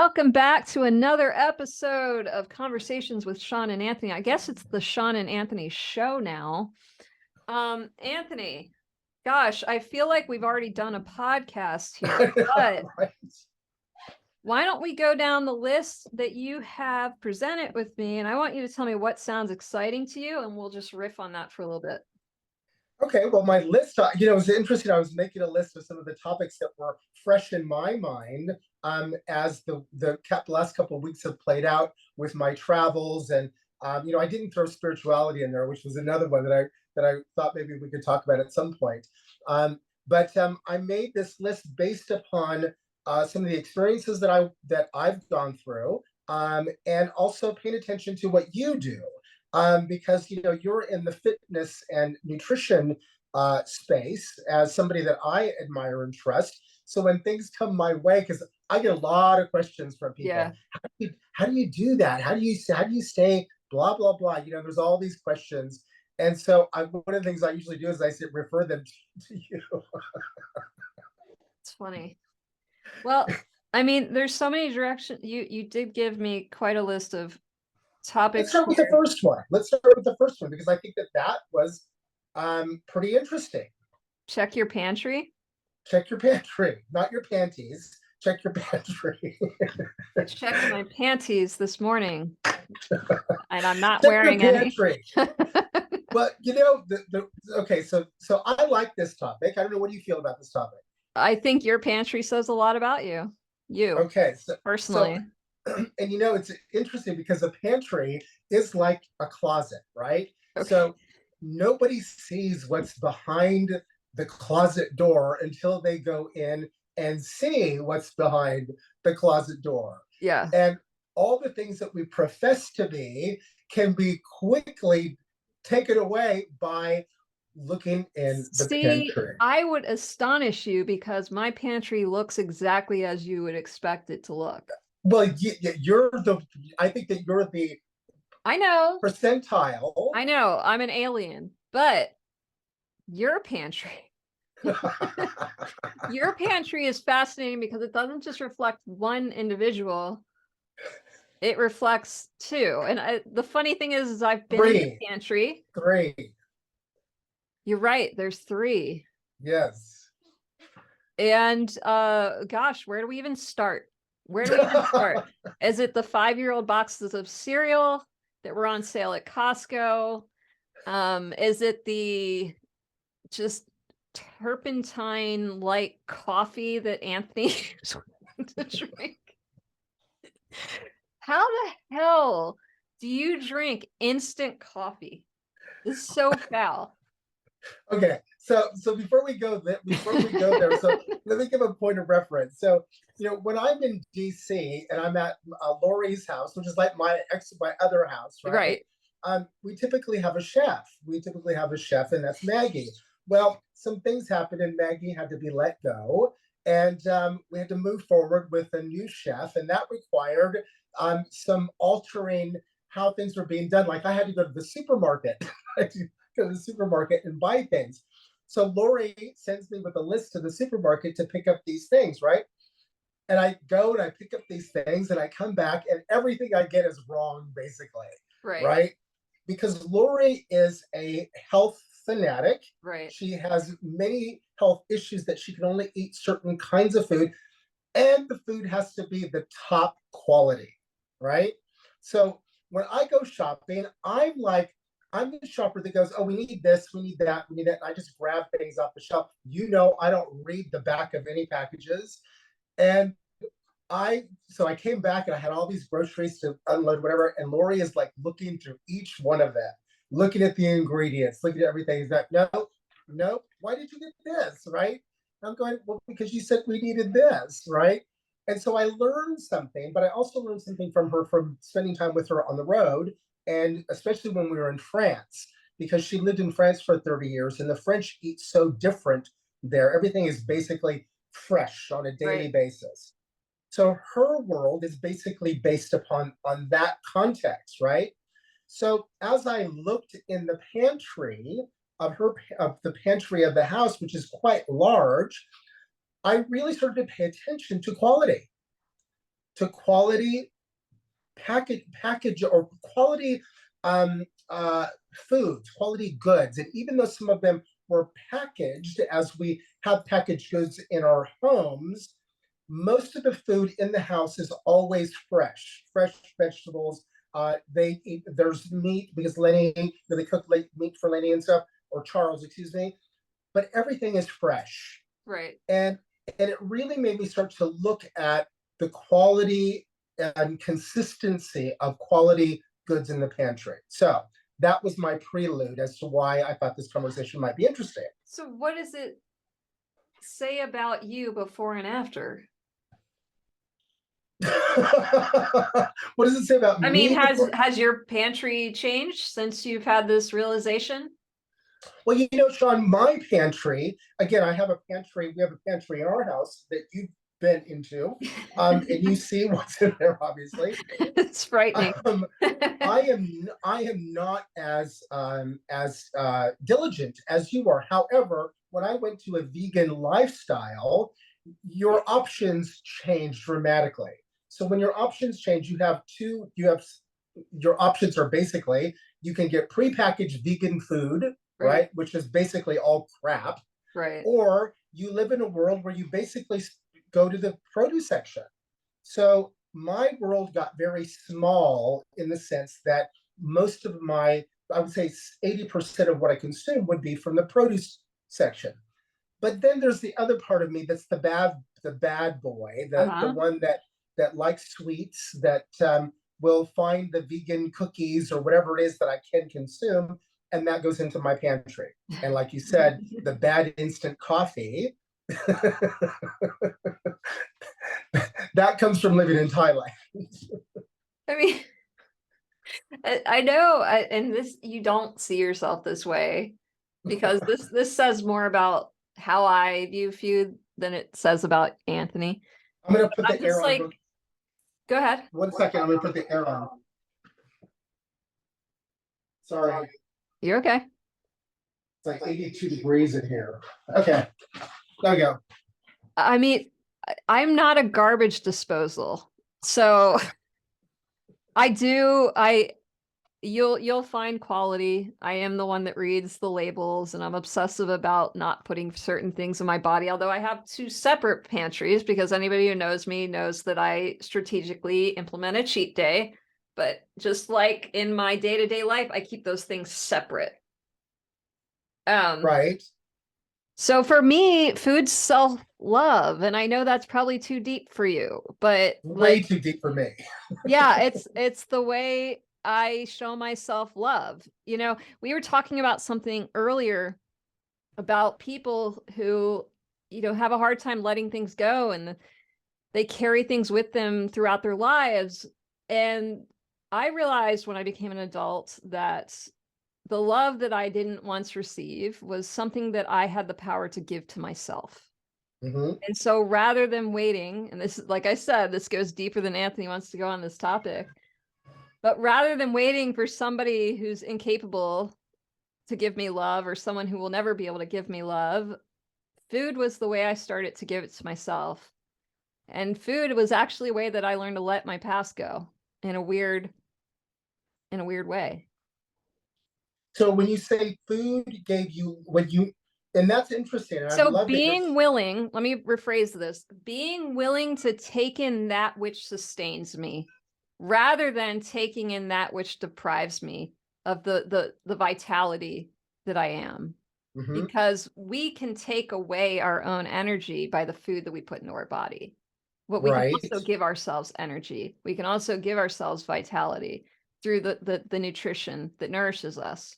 Welcome back to another episode of Conversations with Shawn and Anthony. I guess it's the Shawn and Anthony show now. Anthony, gosh, I feel like we've already done a podcast here, but Right. why don't we go down the list that you have presented with me, and I want you to tell me what sounds exciting to you, and we'll just riff on that for a little bit. Okay, well, my list, it was interesting. I was making a list of some of the topics that were fresh in my mind as the last couple of weeks have played out with my travels. And, I didn't throw spirituality in there, which was another one that I thought maybe we could talk about at some point. But I made this list based upon some of the experiences that I've gone through, and also paying attention to what you do. Because you're in the fitness and nutrition space as somebody that I admire and trust. So when things come my way, because I get a lot of questions from people, Yeah. how do you do that? How do you stay blah blah blah? There's all these questions, and so one of the things I usually do is I say refer them to you. It's funny. Well, I mean, there's so many directions. You did give me quite a list of topics. Let's start with the first one. Because I think that was pretty interesting. Check your pantry. Check your pantry, not your panties. Check your pantry. I checked my panties this morning, and I'm not Check wearing your any. pantry. But okay, so I like this topic. I don't know, what do you feel about this topic? I think your pantry says a lot about you. Okay, so personally. And it's interesting because a pantry is like a closet, right? Okay. So nobody sees what's behind the closet door until they go in and see what's behind the closet door. Yeah. And all the things that we profess to be can be quickly taken away by looking in the pantry. I would astonish you because my pantry looks exactly as you would expect it to look. Well, I think that you're the I know percentile. I know I'm an alien, but your pantry your pantry is fascinating because it doesn't just reflect one individual, it reflects two. And the funny thing is I've been in the pantry. Three. You're right, there's three. Yes. And gosh, where do we even start? Is it the 5-year-old boxes of cereal that were on sale at Costco? Is it the just turpentine like coffee that Anthony to drink? How the hell do you drink instant coffee? It's so foul. Okay, so before we go there, so let me give a point of reference. So when I'm in DC and I'm at Lori's house, which is like my other house, right? We typically have a chef. And that's Maggie. Well, some things happened, and Maggie had to be let go, and we had to move forward with a new chef, and that required some altering how things were being done. Like I had to go to the supermarket. And buy things. So Lori sends me with a list to the supermarket to pick up these things, right? And I go and I pick up these things and I come back and everything I get is wrong, basically. Right? Because Lori is a health fanatic. Right. She has many health issues that she can only eat certain kinds of food, and the food has to be the top quality, right? So when I go shopping, I'm the shopper that goes, oh, we need this, we need that, we need that. And I just grab things off the shelf. I don't read the back of any packages. And so I came back and I had all these groceries to unload, whatever. And Lori is like looking through each one of them, looking at the ingredients, looking at everything. He's like, no, why did you get this, right? And I'm going, well, because you said we needed this, right? And so I learned something, but I also learned something from her from spending time with her on the road. And especially when we were in France, because she lived in France for 30 years, and the French eat so different there. Everything is basically fresh on a daily basis. So her world is basically based on that context, right? So as I looked in the pantry of the pantry of the house, which is quite large, I really started to pay attention to quality. to quality package or quality um, foods, quality goods. And even though some of them were packaged, as we have packaged goods in our homes, most of the food in the house is always fresh vegetables. There's meat because Lenny, they cook meat for Lenny and stuff, or Charles, excuse me. But everything is fresh, Right. and it really made me start to look at the quality and consistency of quality goods in the pantry. So that was my prelude as to why I thought this conversation might be interesting. So what does it say about you before and after? What does it say about I me? mean, has your pantry changed since you've had this realization? Well, you know, Shawn, my pantry, again, I have a pantry. We have a pantry in our house that you've been into, and you see what's in there, obviously. It's frightening. I am not as diligent as you are. However, when I went to a vegan lifestyle, your options change dramatically. So when your options change, your options are basically you can get prepackaged vegan food, right? Which is basically all crap. Right. Or you live in a world where you basically go to the produce section. So my world got very small in the sense that most of I would say 80% of what I consume would be from the produce section. But then there's the other part of me that's the bad boy, the one that likes sweets, that will find the vegan cookies or whatever it is that I can consume, and that goes into my pantry. And like you said, the bad instant coffee that comes from living in Thailand. I mean, I know, and this, you don't see yourself this way, because this says more about how I view food than it says about Anthony. I'm gonna put the air on. Like, go ahead. 1 second, I'm gonna put the air on. Sorry. You're okay. It's like 82 degrees in here. Okay, there we go. I mean, I'm not a garbage disposal, so you'll find quality. I am the one that reads the labels, and I'm obsessive about not putting certain things in my body, although I have 2 separate pantries, because anybody who knows me knows that I strategically implement a cheat day. But just like in my day-to-day life, I keep those things separate. Right. So for me, food's self-love, and I know that's probably too deep for you, but way too deep for me. Yeah, it's the way I show myself love. You know, we were talking about something earlier about people who, you know, have a hard time letting things go, and they carry things with them throughout their lives. And I realized when I became an adult that the love that I didn't once receive was something that I had the power to give to myself. And so rather than waiting, and this, like I said, this goes deeper than Anthony wants to go on this topic, but rather than waiting for somebody who's incapable to give me love, or someone who will never be able to give me love, food was the way I started to give it to myself. And food was actually a way that I learned to let my past go in a weird way. So when you say food gave you, and that's interesting. And So being willing, let me rephrase this, being willing to take in that which sustains me, rather than taking in that which deprives me of the vitality that I am. Because we can take away our own energy by the food that we put into our body. But we can also give ourselves energy. We can also give ourselves vitality through the nutrition that nourishes us.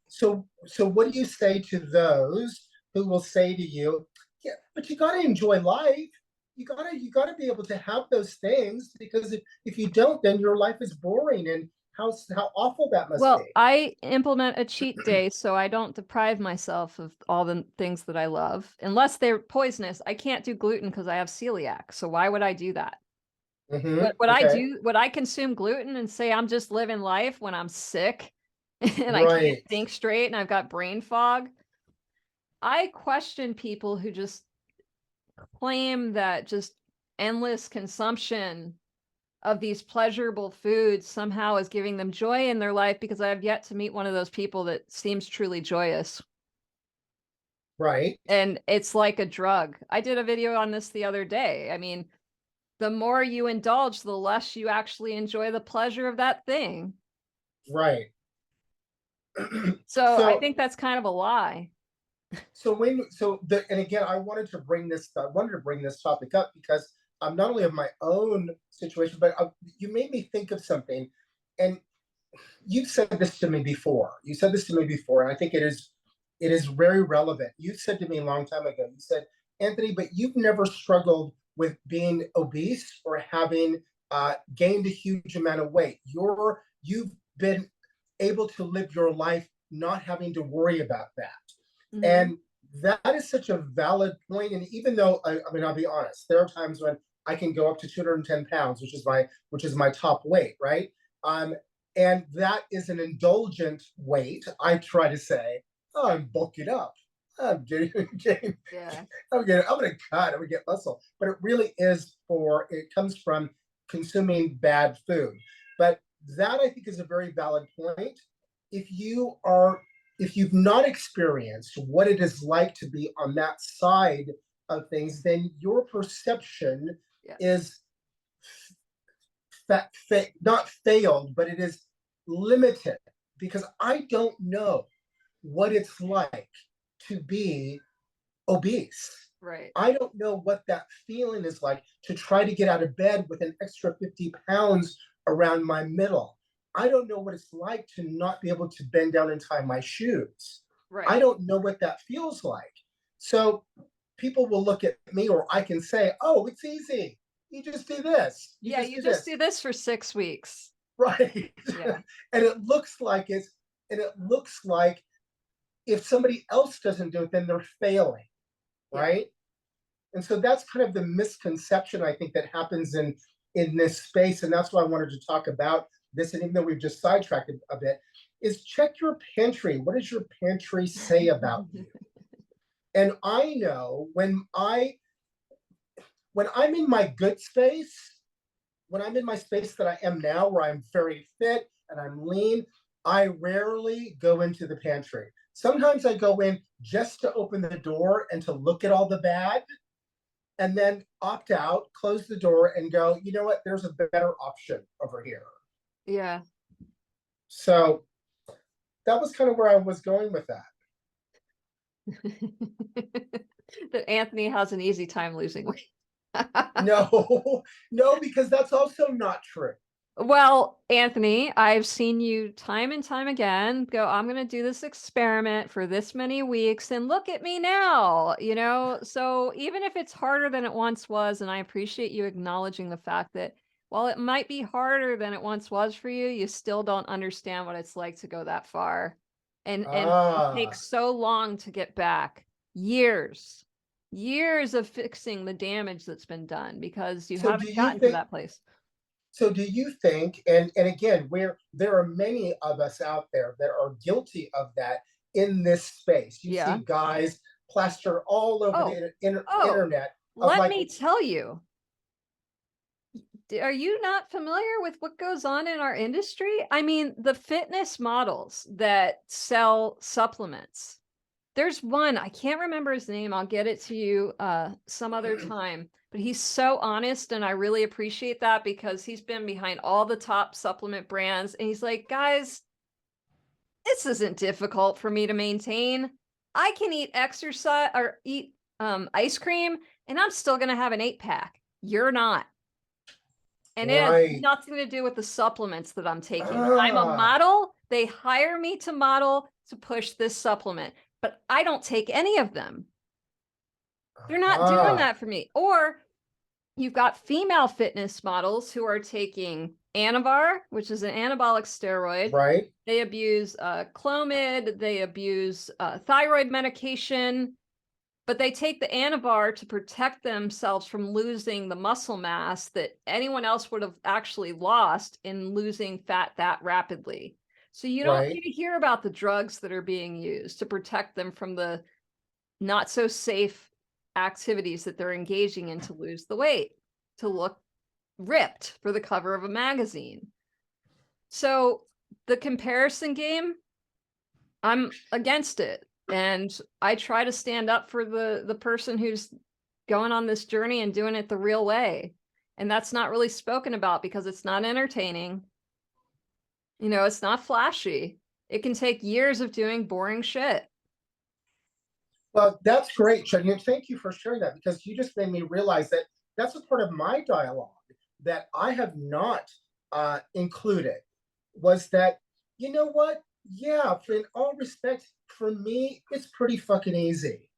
So what do you say to those who will say to you, yeah, but you got to enjoy life. You gotta be able to have those things, because if you don't, then your life is boring, and how awful that must be. Well, I implement a cheat day so I don't deprive myself of all the things that I love, unless they're poisonous. I can't do gluten because I have celiac. So why would I do that? Would I consume gluten and say I'm just living life when I'm sick and I can't think straight and I've got brain fog? I question people who just claim that just endless consumption of these pleasurable foods somehow is giving them joy in their life, because I have yet to meet one of those people that seems truly joyous. Right. And it's like a drug. I did a video on this the other day. I mean, the more you indulge, the less you actually enjoy the pleasure of that thing. Right. So I So think that's kind of a lie. and again, I wanted to bring this topic up because I'm not only of my own situation, but you made me think of something, and you've said this to me before. You said this to me before, and I think it is very relevant. You said to me a long time ago, you said, Anthony, but you've never struggled with being obese or having gained a huge amount of weight. You've been able to live your life not having to worry about that. Mhm. And that is such a valid point. And even though I mean, I'll be honest, there are times when I can go up to 210 pounds, which is my top weight, right? And that is an indulgent weight. I try to say, oh, I'm bulking up. I'm getting Yeah. I'm gonna cut, I'm gonna get muscle. But it comes from consuming bad food. But that, I think, is a very valid point. If you are if you've not experienced what it is like to be on that side of things, then your perception Yeah. is not failed, but it is limited, because I don't know what it's like to be obese. Right. I don't know what that feeling is like to try to get out of bed with an extra 50 pounds around my middle. I don't know what it's like to not be able to bend down and tie my shoes. I Right. don't know what that feels like. So people will look at me, or I can say, oh, it's easy. You just do this. You Yeah, just you do just this. do this for 6 weeks. Right. Yeah. and it looks like if somebody else doesn't do it, then they're failing. Yeah. Right. And so that's kind of the misconception, I think, that happens in this space. And that's why I wanted to talk about this. And even though we've just sidetracked a bit, is check your pantry. What does your pantry say about you? And I know when I'm in my good space, when I'm in my space that I am now, where I'm very fit and I'm lean, I rarely go into the pantry. Sometimes I go in just to open the door and to look at all the bad, and then opt out, close the door, and go, you know what, there's a better option over here. Yeah. So that was kind of where I was going with that. That Anthony has an easy time losing weight. No, no, because that's also not true. Well, Anthony, I've seen you time and time again go, I'm going to do this experiment for this many weeks and look at me now, you know? So even if it's harder than it once was, and I appreciate you acknowledging the fact that while it might be harder than it once was for you, you still don't understand what it's like to go that far. And it Ah, takes so long to get back. Years. Years of fixing the damage that's been done because you so do haven't you gotten to think? that place. So do you think? And again, where there are many of us out there that are guilty of that in this space. You Yeah. see guys plastered all over Oh, the oh, internet of let like, me tell you. Are you not familiar with what goes on in our industry? I mean, the fitness models that sell supplements. There's one, I can't remember his name. I'll get it to you some other time. But he's so honest, and I really appreciate that because he's been behind all the top supplement brands. And he's like, guys, this isn't difficult for me to maintain. I can eat exercise or eat ice cream, and I'm still going to have an 8-pack. You're not. And it has right. nothing to do with the supplements that I'm taking. I'm a Ah, model. They hire me to model to push this supplement, but I don't take any of them. They're not doing ah, that for me. Or you've got female fitness models who are taking Anavar, which is an anabolic steroid. right, They abuse Clomid. They abuse thyroid medication. But they take the Anavar to protect themselves from losing the muscle mass that anyone else would have actually lost in losing fat that rapidly. So you don't right. get to hear about the drugs that are being used to protect them from the not so safe activities that they're engaging in to lose the weight, to look ripped for the cover of a magazine. So the comparison game, I'm against it. And I try to stand up for the person who's going on this journey and doing it the real way. And that's not really spoken about because it's not entertaining. You know, it's not flashy. It can take years of doing boring shit. Well, that's great, Shawn. Thank you for sharing that, because you just made me realize that that's a part of my dialogue that I have not included. Was that, you know what? Yeah, in all respect, for me, it's pretty fucking easy.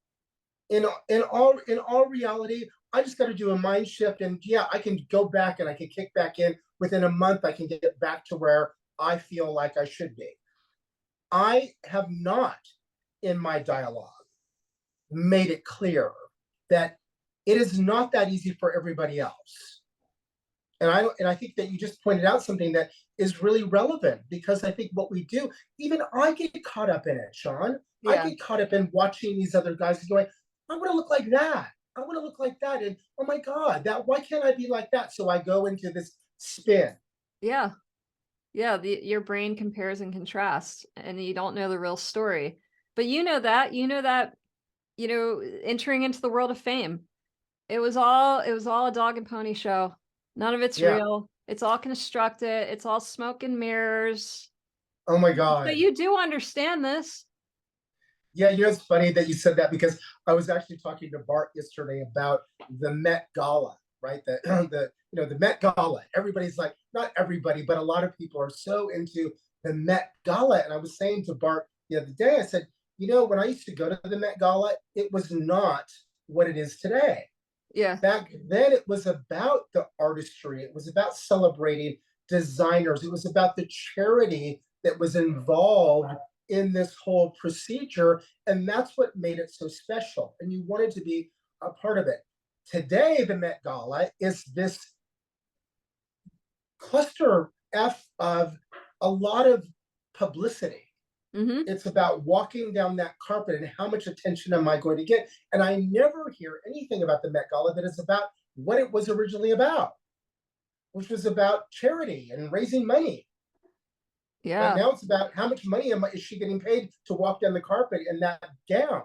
In all reality, I just got to do a mind shift, and yeah, I can go back and I can kick back in. Within a month, I can get back to where I feel like I should be. I have not, in my dialogue, made it clear that it is not that easy for everybody else. And I think that you just pointed out something that is really relevant, because I think what we do, even I get caught up in it, Shawn. I get caught up in watching these other guys going, I want to look like that. I want to look like that. And oh my God, why can't I be like that? So I go into this spin. Yeah. Yeah. Your brain compares and contrasts, and you don't know the real story. But you know that, entering into the world of fame, it was all a dog and pony show. None of it's Yeah. real. It's all constructed. It's all smoke and mirrors. Oh my So God. you do understand this. Yeah, it's funny that you said that, because I was actually talking to Bart yesterday about the Met Gala, right? The Met Gala. Everybody's like, not everybody, but a lot of people are so into the Met Gala. And I was saying to Bart the other day, I said, when I used to go to the Met Gala, it was not what it is today. Yeah. Back then, it was about the artistry. It was about celebrating designers. It was about the charity that was involved in this whole procedure. And that's what made it so special. And you wanted to be a part of it. Today, the Met Gala is this cluster F of a lot of publicity. Mm-hmm. It's about walking down that carpet and how much attention am I going to get? And I never hear anything about the Met Gala that is about what it was originally about, which was about charity and raising money. Yeah. But now it's about how much money is she getting paid to walk down the carpet in that gown?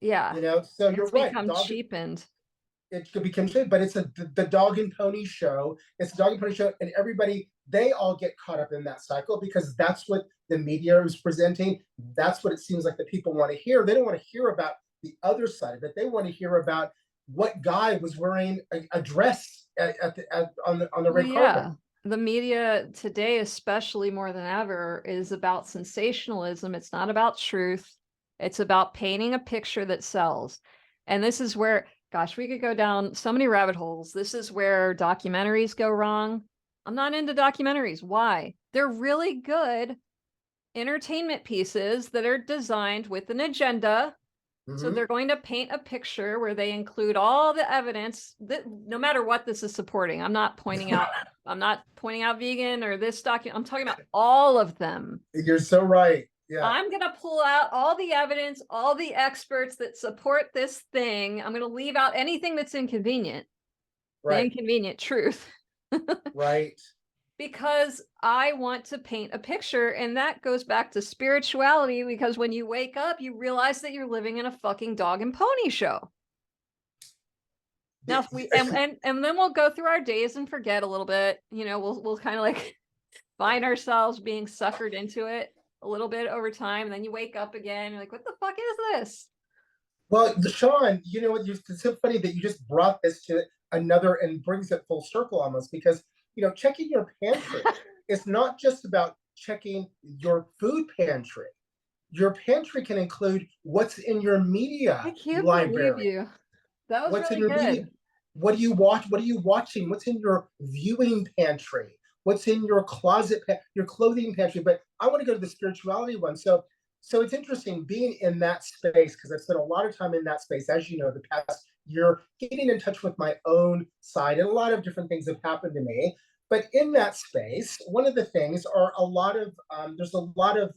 Yeah. So you're right. Become cheapened. It could become cheap, but it's the dog and pony show. It's a dog and pony show, and everybody, they all get caught up in that cycle, because that's what the media is presenting. That's what it seems like the people want to hear. They don't want to hear about the other side of it. They want to hear about what guy was wearing a dress on the red carpet. The media today, especially more than ever, is about sensationalism. It's not about truth. It's about painting a picture that sells. And this is where, gosh, we could go down so many rabbit holes. This is where documentaries go wrong. I'm not into documentaries. Why? They're really good entertainment pieces that are designed with an agenda. So they're going to paint a picture where they include all the evidence that no matter what this is supporting. I'm not pointing out vegan or this document. I'm talking about all of them. You're so right. Yeah. I'm going to pull out all the evidence, all the experts that support this thing. I'm going to leave out anything that's inconvenient. Right. The inconvenient truth. Right. Because I want to paint a picture, and that goes back to spirituality, because when you wake up, you realize that you're living in a fucking dog and pony show. Now, and then we'll go through our days and forget a little bit, we'll kind of like find ourselves being suckered into it a little bit over time. And then you wake up again, you're like, what the fuck is this? Well, Shawn, it's so funny that you just brought this to another and brings it full circle almost, because checking your pantry is not just about checking your food pantry. Your pantry can include what's in your media I can't library. Believe you. That was what's really in your good. media? What do you watch? What are you watching? What's in your viewing pantry? What's in your closet, your clothing pantry? But I want to go to the spirituality one. So it's interesting being in that space, because I've spent a lot of time in that space, as you know, the past year, getting in touch with my own side, and a lot of different things have happened to me. But in that space, one of the things are a lot of there's a lot of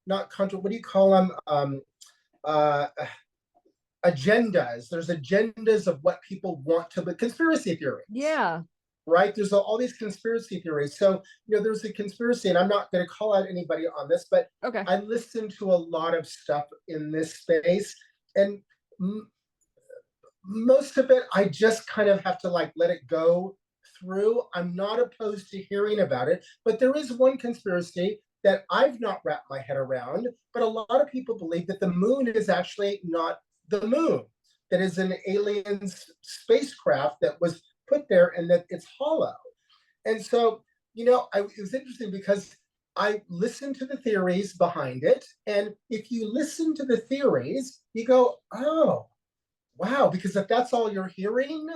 not contra. What do you call them? agendas. There's agendas of what people want to, but conspiracy theories. Yeah. Right? There's all these conspiracy theories. So, there's a conspiracy, and I'm not going to call out anybody on this, but Okay. I listen to a lot of stuff in this space, and most of it, I just kind of have to like let it go through. I'm not opposed to hearing about it, but there is one conspiracy that I've not wrapped my head around, but a lot of people believe that the moon is actually not the moon, that is an alien spacecraft that was put there and that it's hollow. And so, it was interesting because I listened to the theories behind it. And if you listen to the theories, you go, oh, wow, because if that's all you're hearing,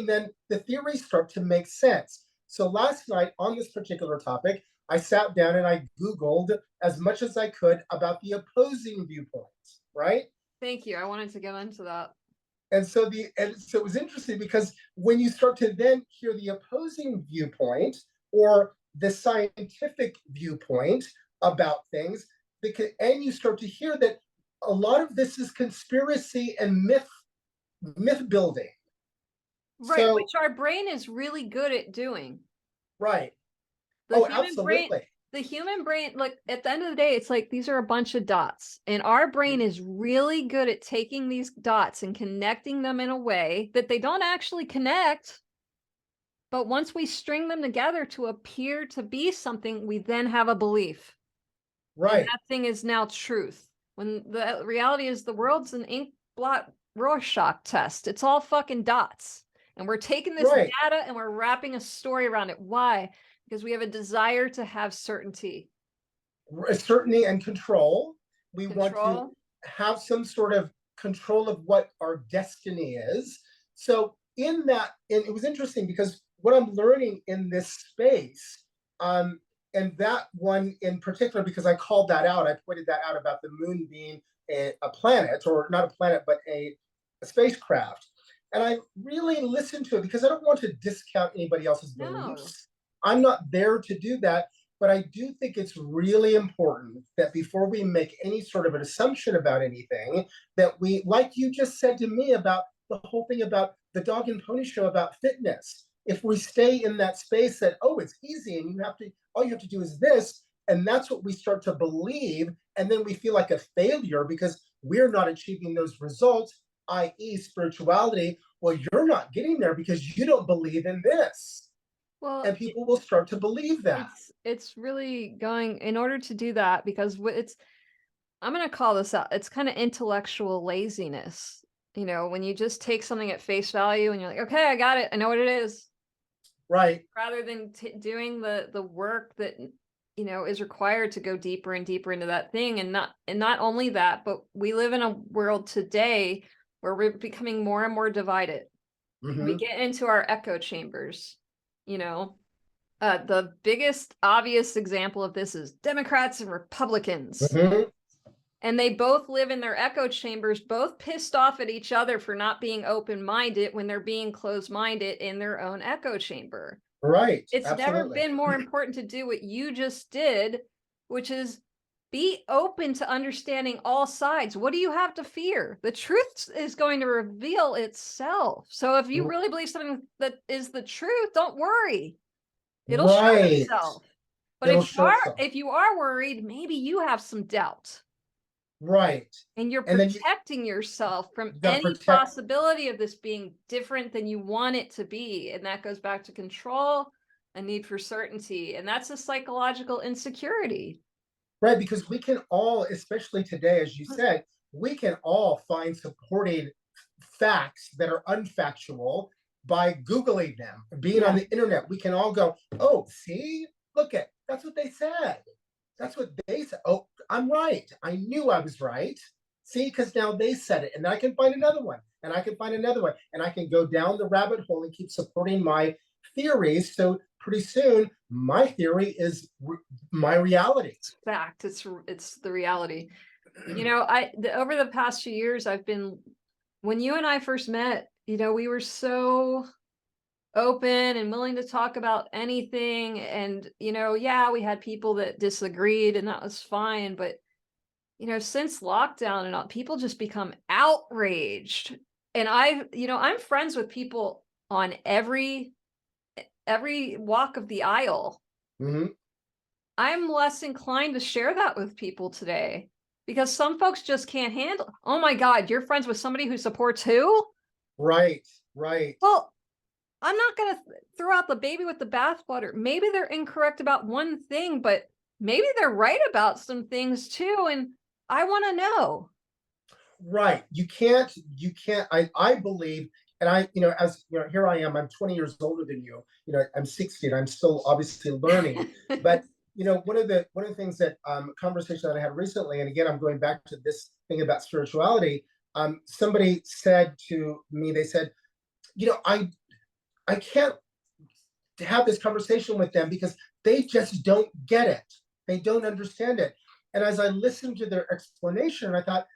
then the theories start to make sense. So last night on this particular topic, I sat down and I Googled as much as I could about the opposing viewpoints, right? Thank you. I wanted to get into that. And so it was interesting because when you start to then hear the opposing viewpoint or the scientific viewpoint about things, and you start to hear that a lot of this is conspiracy and myth building. Right, So, which our brain is really good at doing. right. The Oh, human brain, absolutely. the human brain, like at the end of the day, it's like these are a bunch of dots, and our brain is really good at taking these dots and connecting them in a way that they don't actually connect. But once we string them together to appear to be something, we then have a belief. And Right. that thing is now truth. When the reality is the world's an ink blot Rorschach test. It's all fucking dots. And we're taking this Right. data and we're wrapping a story around it. Why? Because we have a desire to have certainty. Certainty and control. We want to Control. have some sort of control of what our destiny is. So in that, and it was interesting because what I'm learning in this space, and that one in particular, because I called that out, I pointed that out about the moon being a planet, or not a planet, but a spacecraft. And I really listened to it because I don't want to discount anybody else's No. beliefs. I'm not there to do that. But I do think it's really important that before we make any sort of an assumption about anything, that we, like you just said to me about the whole thing about the dog and pony show about fitness, if we stay in that space that, oh, it's easy and all you have to do is this, and that's what we start to believe, and then we feel like a failure because we're not achieving those results, i.e. spirituality. Well, you're not getting there because you don't believe in this. Well, And people will start to believe that. it's really going in order to do that, because I'm going to call this out. It's kind of intellectual laziness. When you just take something at face value and you're like, okay, I got it. I know what it is. Right. Rather than doing the work that, is required to go deeper and deeper into that thing. And not only that, but we live in a world today where we're becoming more and more divided. Mm-hmm. We get into our echo chambers, the biggest obvious example of this is Democrats and Republicans. Mm-hmm. And they both live in their echo chambers, both pissed off at each other for not being open-minded when they're being closed-minded in their own echo chamber. Right. It's Absolutely. never been more important to do what you just did, which is be open to understanding all sides. What do you have to fear? The truth is going to reveal itself. So if you really believe something that is the truth, don't worry. It'll show itself. But if you are worried, maybe you have some doubt. Right. And you're protecting yourself from any possibility of this being different than you want it to be. And that goes back to control, a need for certainty. And that's a psychological insecurity. Right. Because we can all, especially today, as you said, we can all find supporting facts that are unfactual by Googling them, being on the internet. We can all go, oh, see, that's what they said. That's what they said. Oh, I'm right. I knew I was right. See, because now they said it. And I can find another one. And I can find another one. And I can go down the rabbit hole and keep supporting my theories. So pretty soon, my theory is my reality. Fact. It's the reality. Over the past few years, when you and I first met, we were so open and willing to talk about anything. And, we had people that disagreed, and that was fine. But, since lockdown and all, people just become outraged. And I'm friends with people on every walk of the aisle. Hmm. I'm less inclined to share that with people today because some folks just can't handle. Oh my God, you're friends with somebody who supports who? Right, right, Well, I'm not going to throw out the baby with the bathwater. Maybe they're incorrect about one thing, but maybe they're right about some things too. And I want to know. right. You can't, I believe, and as you know, here I am, I'm 20 years older than you. I'm 60 and I'm still obviously learning. But one of the things that conversation that I had recently, and again, I'm going back to this thing about spirituality. Somebody said to me, they said, I can't have this conversation with them because they just don't get it. They don't understand it. And as I listened to their explanation, I thought,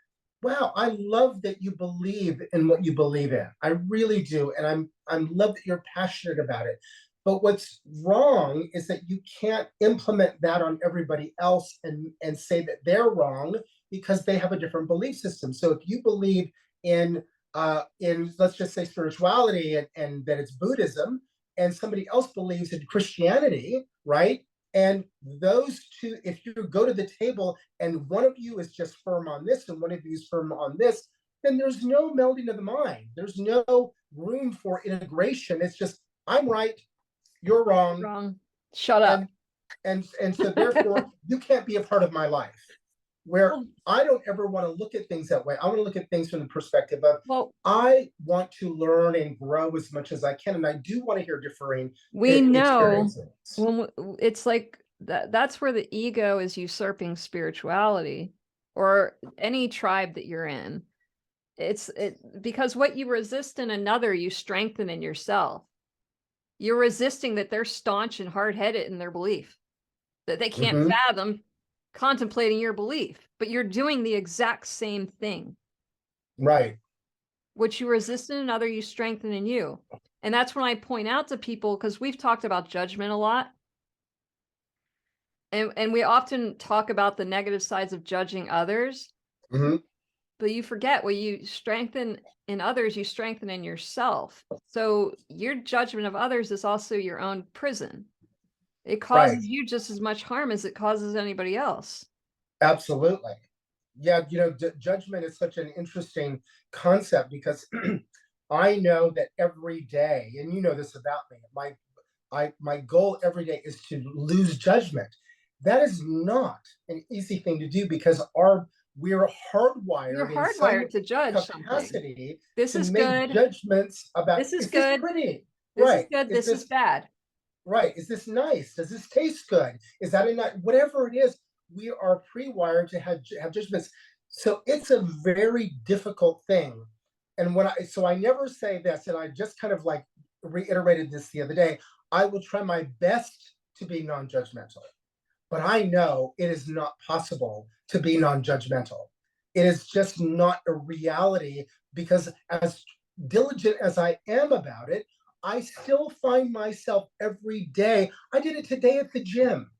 wow, I love that you believe in what you believe in. I really do. And I'm love that you're passionate about it. But what's wrong is that you can't implement that on everybody else and say that they're wrong because they have a different belief system. So if you believe in let's just say spirituality and that it's Buddhism, and somebody else believes in Christianity, right? And those two, if you go to the table and one of you is just firm on this and one of you is firm on this, then there's no melding of the mind. There's no room for integration. It's just, I'm right, you're wrong. Wrong. Shut up. And so therefore you can't be a part of my life. Where I don't ever want to look at things that way. I want to look at things from the perspective of, Well, I want to learn and grow as much as I can, and I do want to hear differing we know experiences. it's like that's where the ego is usurping spirituality or any tribe that you're in. It's because what you resist in another, you strengthen in yourself. You're resisting that they're staunch and hard-headed in their belief, that they can't Hmm. fathom contemplating your belief, but you're doing the exact same thing. Right. What you resist in another, you strengthen in you. And that's when I point out to people, because we've talked about judgment a lot. And we often talk about the negative sides of judging others, Hmm. but you forget what you strengthen in others, you strengthen in yourself. So your judgment of others is also your own prison. It Right. causes you just as much harm as it causes anybody else. Absolutely. Yeah. Judgment is such an interesting concept because I know that every day, and you know this about me, my goal every day is to lose judgment. That is not an easy thing to do because we're You're hardwired in some hardwired to judge something. capacity This to is make good. judgments about, This is is this good. pretty? This is Right. good. Is This is this bad. right? Is this nice? Does this taste good? Is that a nice? Whatever it is, we are pre-wired to have judgments. So it's a very difficult thing. And so I never say this, and I just kind of like reiterated this the other day. I will try my best to be non-judgmental, but I know it is not possible to be non-judgmental. It is just not a reality because as diligent as I am about it, I still find myself every day. I did it today at the gym.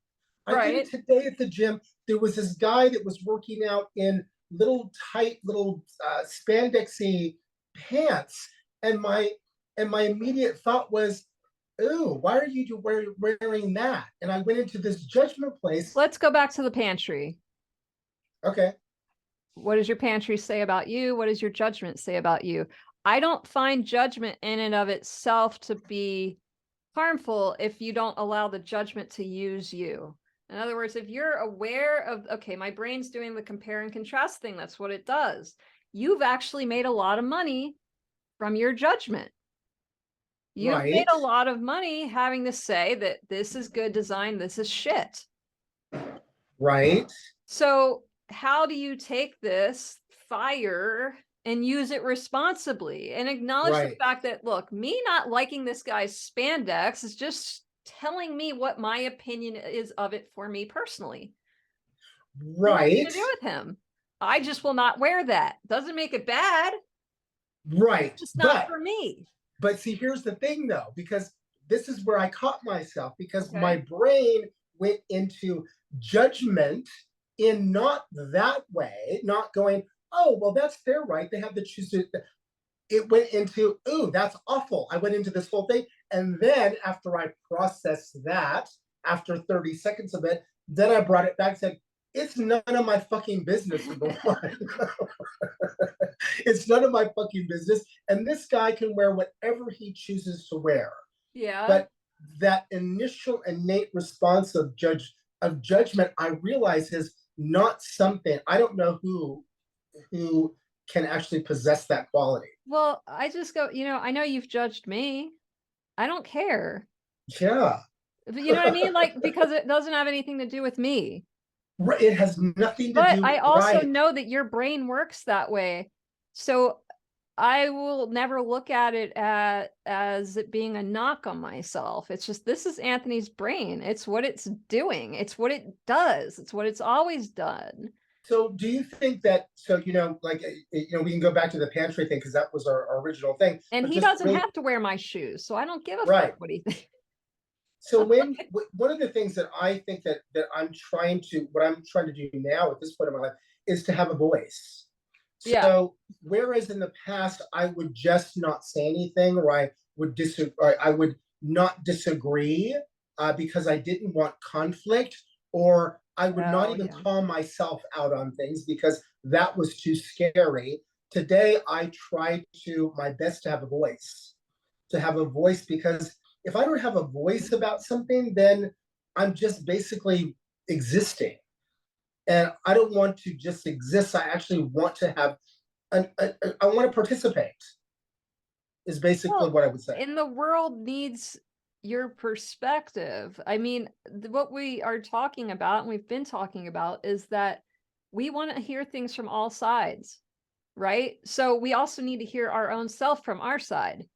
I did it Right. today at the gym. There was this guy that was working out in little tight little spandexy pants, and my immediate thought was, "Ooh, why are you wearing that?" And I went into this judgment place. Let's go back to the pantry. Okay. What does your pantry say about you? What does your judgment say about you? I don't find judgment in and of itself to be harmful if you don't allow the judgment to use you. In other words, if you're aware of, okay, my brain's doing the compare and contrast thing, that's what it does. You've actually made a lot of money from your judgment. You've made Right. a lot of money having to say that this is good design, this is shit. Right. So how do you take this fire and use it responsibly and acknowledge the Right. fact that, look, me not liking this guy's spandex is just telling me what my opinion is of it for me personally. Nothing to Right. do with him. I just will not wear that. Doesn't make it bad. Right. It's not for me. But see, here's the thing though, because this is where I caught myself because my Okay. brain went into judgment in not that way, not going, oh, well, that's their right. They have to choose to. It went into, ooh, that's awful. I went into this whole thing. And then after I processed that, after 30 seconds of it, then I brought it back and said, it's none of my fucking business, number one. It's none of my fucking business. And this guy can wear whatever he chooses to wear. Yeah. But that initial innate response of judgment, I realize is not something, I don't know who can actually possess that quality. Well, I just go, I know you've judged me. I don't care. Yeah. You know what I mean? Like, because it doesn't have anything to do with me. Right. It has nothing to But do. I also right. know that your brain works that way. So I will never look at it as it being a knock on myself. It's just, this is Anthony's brain. It's what it's doing. It's what it does. It's what it's always done. So do you think that, so, like, we can go back to the pantry thing because that was our original thing. And he doesn't have to wear my shoes. So I don't give a fuck what he thinks. So one of the things that I think that I'm trying to do now at this point in my life is to have a voice. So yeah. Whereas in the past I would just not say anything, or I would I would not disagree because I didn't want conflict, or I would not even call myself out on things because that was too scary. Today I try my best to have a voice. Because if I don't have a voice about something, then I'm just basically existing. And I don't want to just exist. I actually want to have, I want to participate, is basically what I would say. And the world needs your perspective. I mean, what we are talking about, and we've been talking about, is that we want to hear things from all sides, right? So we also need to hear our own self from our side,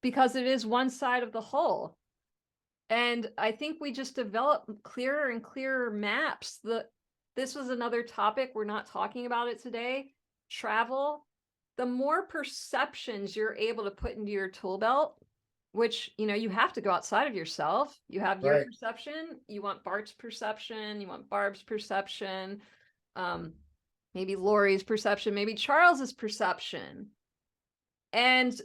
because it is one side of the whole. And I think we just develop clearer and clearer maps. This was another topic. We're not talking about it today. Travel. The more perceptions you're able to put into your tool belt, which, you have to go outside of yourself. You have your perception. You want Bart's perception. You want Barb's perception. Maybe Lori's perception. Maybe Charles's perception. And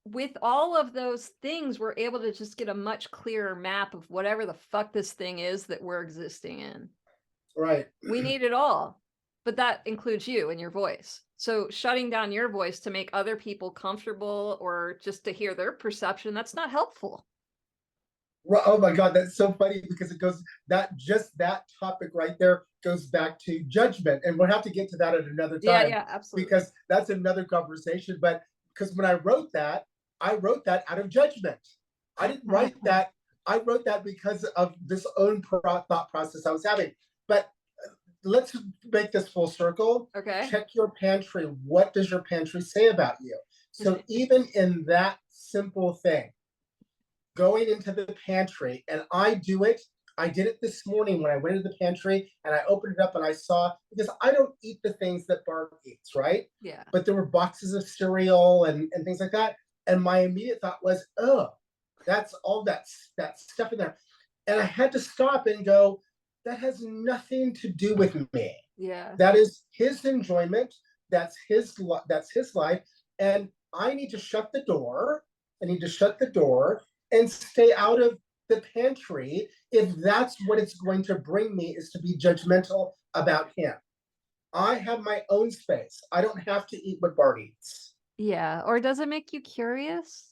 with all of those things, we're able to just get a much clearer map of whatever the fuck this thing is that we're existing in. Right. We need it all, but that includes you and your voice. So shutting down your voice to make other people comfortable or just to hear their perception, that's not helpful. Oh my God, that's so funny because that topic right there goes back to judgment. And we'll have to get to that at another time. Yeah, absolutely. Because that's another conversation. But because when I wrote that out of judgment. I didn't write that. I wrote that because of this own thought process I was having. But let's make this full circle. Okay. Check your pantry. What does your pantry say about you? So even in that simple thing, going into the pantry, and I did it this morning when I went into the pantry and I opened it up and I saw, because I don't eat the things that Bart eats, right? Yeah. But there were boxes of cereal and things like that. And my immediate thought was, oh, that's all that stuff in there. And I had to stop and go, that has nothing to do with me. Yeah. That is his enjoyment. That's his life. And I need to shut the door. And stay out of the pantry if that's what it's going to bring me, is to be judgmental about him. I have my own space. I don't have to eat what Bart eats. Yeah. Or does it make you curious?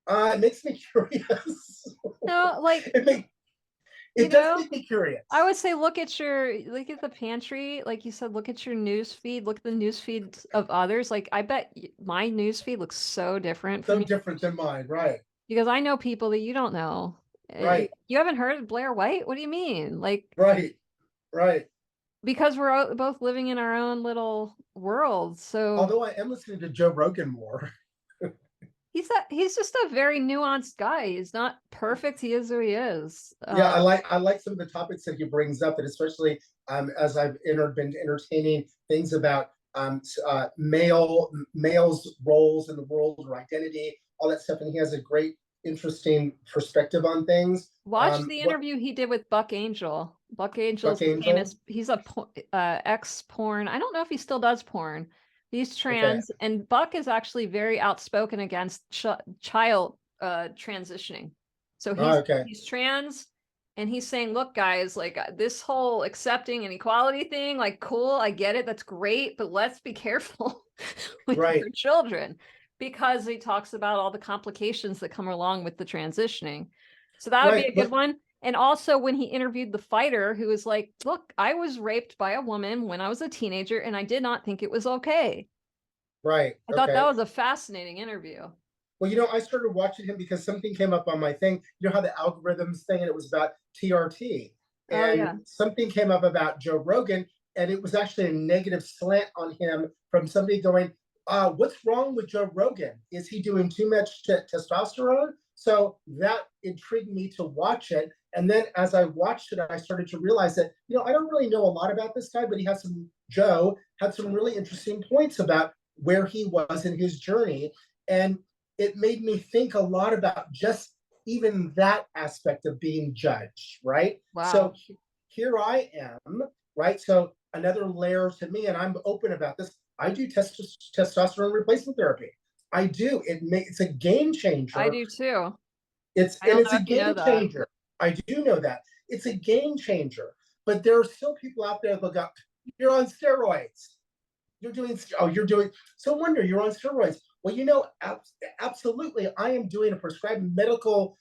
It makes me curious. No, like it does make me curious. I would say look at the pantry. Like you said, look at your news feed. Look at the news feeds of others. Like I bet my news feed looks so different. So different than mine, right? Because I know people that you don't know. Right. You haven't heard of Blair White? What do you mean? Like Right. Because we're both living in our own little world. So although I am listening to Joe Rogan more. He's just a very nuanced guy. He's not perfect. He is who he is. Yeah, I like some of the topics that he brings up, and especially as I've been entertaining things about males' roles in the world or identity, all that stuff, and he has a great, interesting perspective on things. Watch the interview he did with Buck Angel. 𝐦𝐤𝐤𝐾 Buck Angel. famous. He's a ex-porn. I don't know if he still does porn. He's Okay. trans, and Buck is actually very outspoken against child transitioning. So Oh, he's okay. he's trans, and he's saying, look, guys, like this whole accepting and equality thing, like, cool, I get it, that's great, but let's be careful with Right. your children, because he talks about all the complications that come along with the transitioning. So that would be Right. a good one. And also when he interviewed the fighter who was like, look, I was raped by a woman when I was a teenager and I did not think it was okay. Right. I thought that Okay. was a fascinating interview. Well, you know, I started watching him because something came up on my thing. You know how the algorithms thing, and it was about TRT, Oh and yeah. something came up about Joe Rogan, and it was actually a negative slant on him from somebody going, "What's wrong with Joe Rogan? Is he doing too much testosterone?" So that intrigued me to watch it. And then as I watched it, I started to realize that, you know, I don't really know a lot about this guy, but he had some, Joe had some really interesting points about where he was in his journey. And it made me think a lot about just even that aspect of being judged, right? So Wow. here I am, right? So another layer to me, and I'm open about this. I do testosterone replacement therapy. I do. It's a game I changer. do too. I And don't it's know a if you know game that. changer. I do know that it's a game changer. But there are still people out there that go, "You're on steroids. You're doing so wonder you're on steroids." Well, you know, absolutely, I am doing a prescribed medical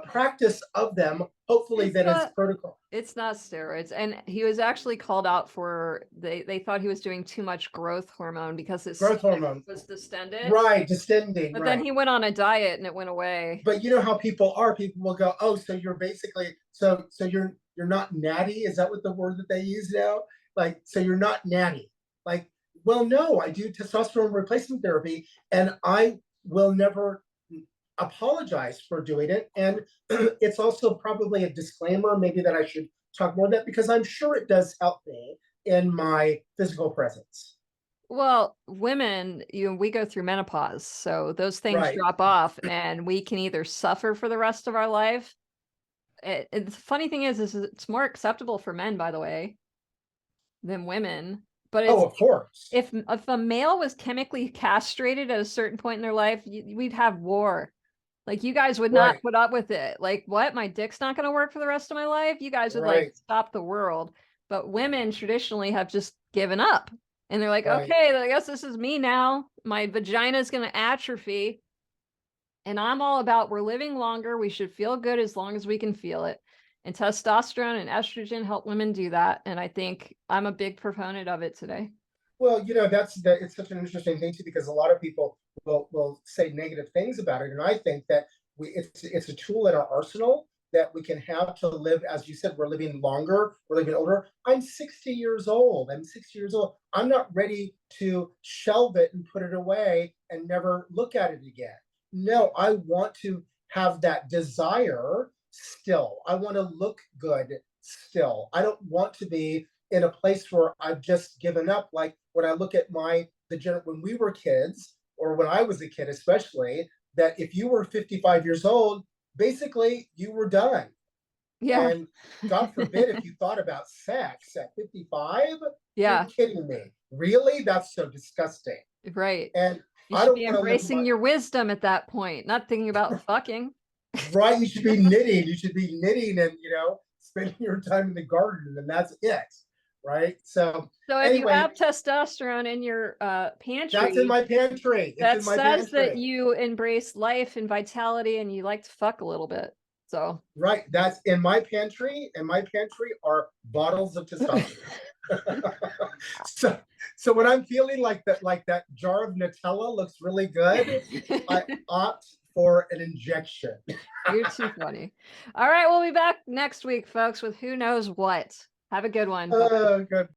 practice of them. Hopefully, It's that is not protocol. it's not steroids. And he was actually called out for they thought he was doing too much growth hormone because his Growth stomach hormone, was distended. right? Distending, But then right? he went on a diet and it went away. But you know how people are. People will go, "Oh, so you're basically so you're not natty." Is that what the word that they use now? Like, so you're not natty. Like, well, no, I do testosterone replacement therapy, and I will never apologize for doing it. And it's also probably a disclaimer, maybe, that I should talk more of that, because I'm sure it does help me in my physical presence. Well, women, we go through menopause, so those things Right. drop off, and we can either suffer for the rest of our life. The funny thing is it's more acceptable for men, by the way, than women. But Oh, it's of course. if a male was chemically castrated at a certain point in their life, we'd have war. Like, you guys would not Right. put up with it. Like, what? My dick's not going to work for the rest of my life? You guys would like Right. stop the world. But women traditionally have just given up. And they're like, Right. okay, I guess this is me now. My vagina is going to atrophy. And I'm all about we're living longer. We should feel good as long as we can feel it. And testosterone and estrogen help women do that. And I think I'm a big proponent of it today. Well, you know, it's such an interesting thing too, because a lot of people will say negative things about it, and I think that it's a tool in our arsenal that we can have to live. As you said, we're living longer, we're living older. I'm 60 years old. I'm 60 years old. I'm not ready to shelve it and put it away and never look at it again. No, I want to have that desire still. I want to look good still. I don't want to be in a place where I've just given up. Like when I look at when we were kids, or when I was a kid, especially, that if you were 55 years old, basically you were done. Yeah. And God forbid if you thought about sex at 55, you're Yeah. kidding me. Really? That's so disgusting. Right. And You I should don't be want to live my embracing your wisdom at that point, not thinking about fucking. right. You should be knitting. You should be knitting and, spending your time in the garden, and that's it. Right. So So if you anyway, have testosterone in your that's in pantry, my pantry. It's that in my says that pantry. you embrace life and vitality and you like to fuck a little bit. So Right. That's in my pantry. In my pantry are bottles of testosterone. so so when I'm feeling like that jar of Nutella looks really good, I opt for an injection. you're too funny. All right, we'll be back next week, folks, with who knows what. Have a good one. Bye. Good.